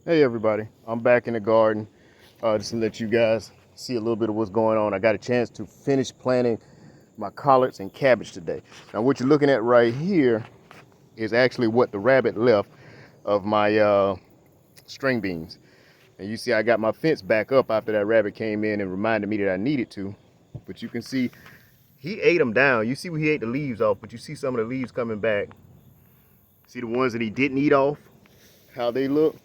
Hey everybody, I'm back in the garden just to let you guys see a little bit of what's going on. I got a chance to finish planting my collards and cabbage today. Now what you're looking at right here is actually what the rabbit left of my string beans. And you see I got my fence back up after that rabbit came in and reminded me that I needed to. But you can see he ate them down. You see he ate the leaves off, but you see some of the leaves coming back. See the ones that he didn't eat off, how they look?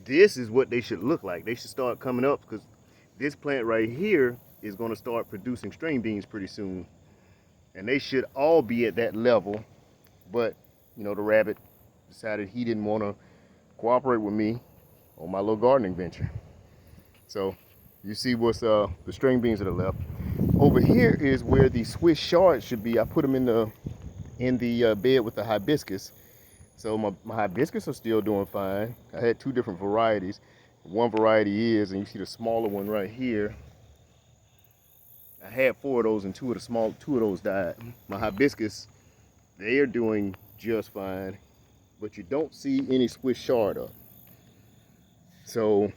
This is what they should look like. They should start coming up because this plant right here is going to start producing string beans pretty soon. And they should all be at that level. But, you know, the rabbit decided he didn't want to cooperate with me on my little gardening venture. So you see what's the string beans that are left. Over here is where the Swiss chard should be. I put them in the bed with the hibiscus. So my hibiscus are still doing fine. I had two different varieties. One variety is, and you see the smaller one right here. I had four of those and two of those died. My hibiscus, they are doing just fine, but you don't see any Swiss chard up. So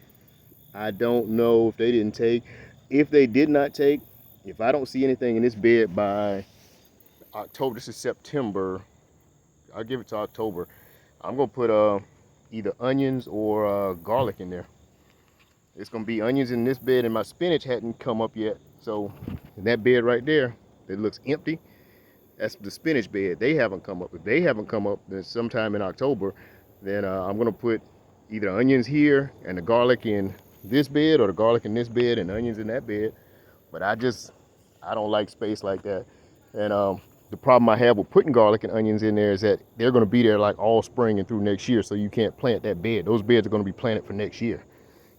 I don't know if they didn't take. If they did not take, if I don't see anything in this bed by October, this is September, I'll give it to October. I'm gonna put either onions or garlic in there. It's gonna be onions in this bed, and my spinach hadn't come up yet. So in that bed right there, that looks empty, that's the spinach bed. They haven't come up. If they haven't come up, then sometime in October, then I'm gonna put either onions here and the garlic in this bed, or the garlic in this bed and onions in that bed. But I don't like space like that. And the problem I have with putting garlic and onions in there is that they're going to be there like all spring and through next year, so you can't plant that bed. Those beds are going to be planted for next year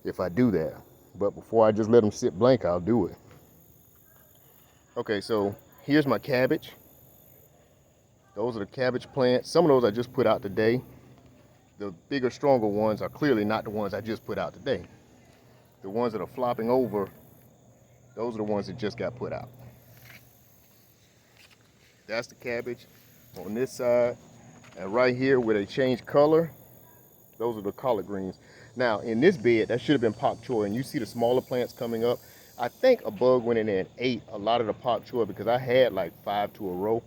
if I do that. But before I just let them sit blank, I'll do it. Okay, so here's my cabbage. Those are the cabbage plants. Some of those I just put out today. The bigger, stronger ones are clearly not the ones I just put out today. The ones that are flopping over, those are the ones that just got put out. That's the cabbage on this side. And right here where they change color, those are the collard greens. Now in this bed, that should have been pak choi, and you see the smaller plants coming up. I think a bug went in there and ate a lot of the pak choi because I had like 5 to a row,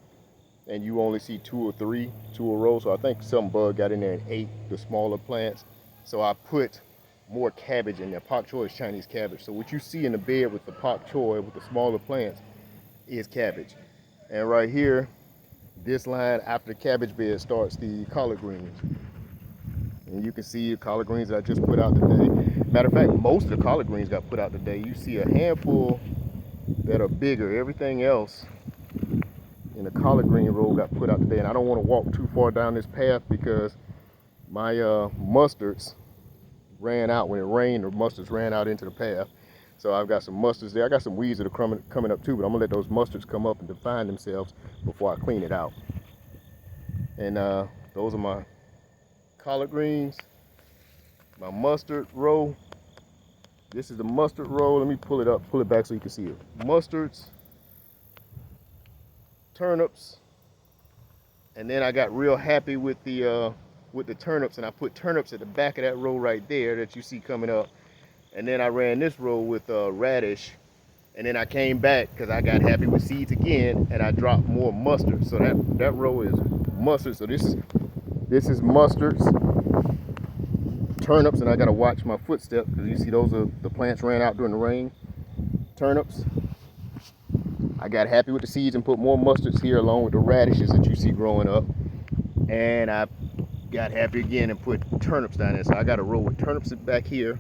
and you only see 2 or 3 to a row. So I think some bug got in there and ate the smaller plants. So I put more cabbage in there. Pak choi is Chinese cabbage. So what you see in the bed with the pak choi with the smaller plants is cabbage. And right here, this line after the cabbage bed starts the collard greens. And you can see the collard greens that I just put out today. Matter of fact, most of the collard greens got put out today. You see a handful that are bigger. Everything else in the collard green row got put out today. And I don't want to walk too far down this path because my mustards ran out. When it rained, the mustards ran out into the path. So I've got some mustards there. I got some weeds that are coming up too, but I'm gonna let those mustards come up and define themselves before I clean it out. And those are my collard greens, my mustard row. This is the mustard row. Let me pull it back so you can see it. Mustards, turnips, and then I got real happy with the turnips, and I put turnips at the back of that row right there that you see coming up. And then I ran this row with radish, and then I came back because I got happy with seeds again, and I dropped more mustard. So that row is mustard. So this is mustards, turnips, and I gotta watch my footsteps because you see those are the plants ran out during the rain. Turnips. I got happy with the seeds and put more mustards here along with the radishes that you see growing up. And I got happy again and put turnips down there. So I got a row with turnips back here,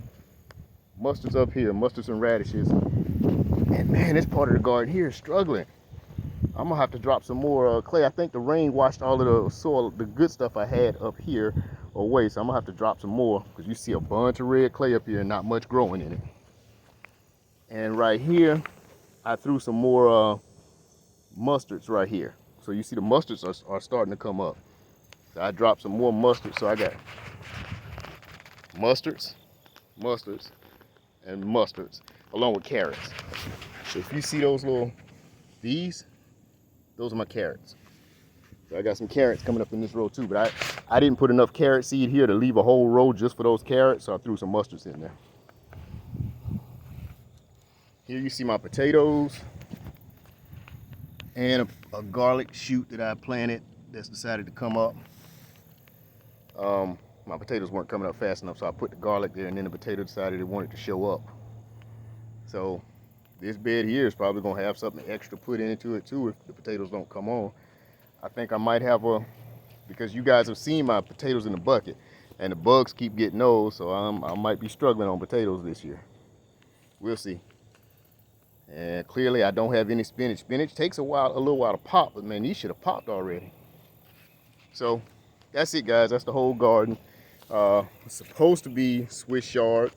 mustards up here, mustards and radishes. And man, this part of the garden here is struggling. I'm gonna have to drop some more clay. I think the rain washed all of the soil, the good stuff I had up here away. So I'm gonna have to drop some more because you see a bunch of red clay up here and not much growing in it. And right here, I threw some more mustards right here. So you see the mustards are starting to come up. So I dropped some more mustard. So I got mustards, and mustards, along with carrots. So if you see those those are my carrots. So I got some carrots coming up in this row too, but I didn't put enough carrot seed here to leave a whole row just for those carrots, so I threw some mustards in there. Here you see my potatoes and a garlic shoot that I planted that's decided to come up. My potatoes weren't coming up fast enough, so I put the garlic there, and then the potato decided it wanted to show up. So this bed here is probably gonna have something extra put into it too if the potatoes don't come on. I think I might have because you guys have seen my potatoes in the bucket, and the bugs keep getting those, so I might be struggling on potatoes this year. We'll see. And clearly I don't have any spinach. Spinach takes a little while to pop, but man, these should have popped already. So that's it, guys. That's the whole garden. It's supposed to be Swiss chard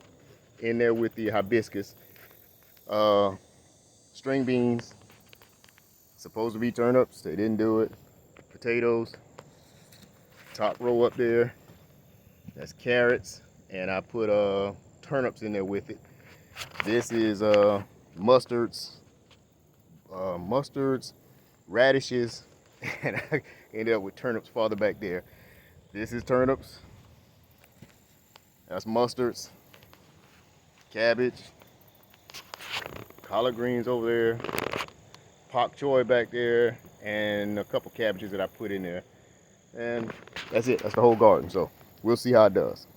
in there with the hibiscus. String beans, supposed to be turnips. They didn't do it. Potatoes, top row up there. That's carrots, and I put turnips in there with it. This is mustards, radishes, and I ended up with turnips farther back there. This is turnips. That's mustards, cabbage, collard greens over there, pak choy back there, and a couple cabbages that I put in there. And that's it. That's the whole garden. So we'll see how it does.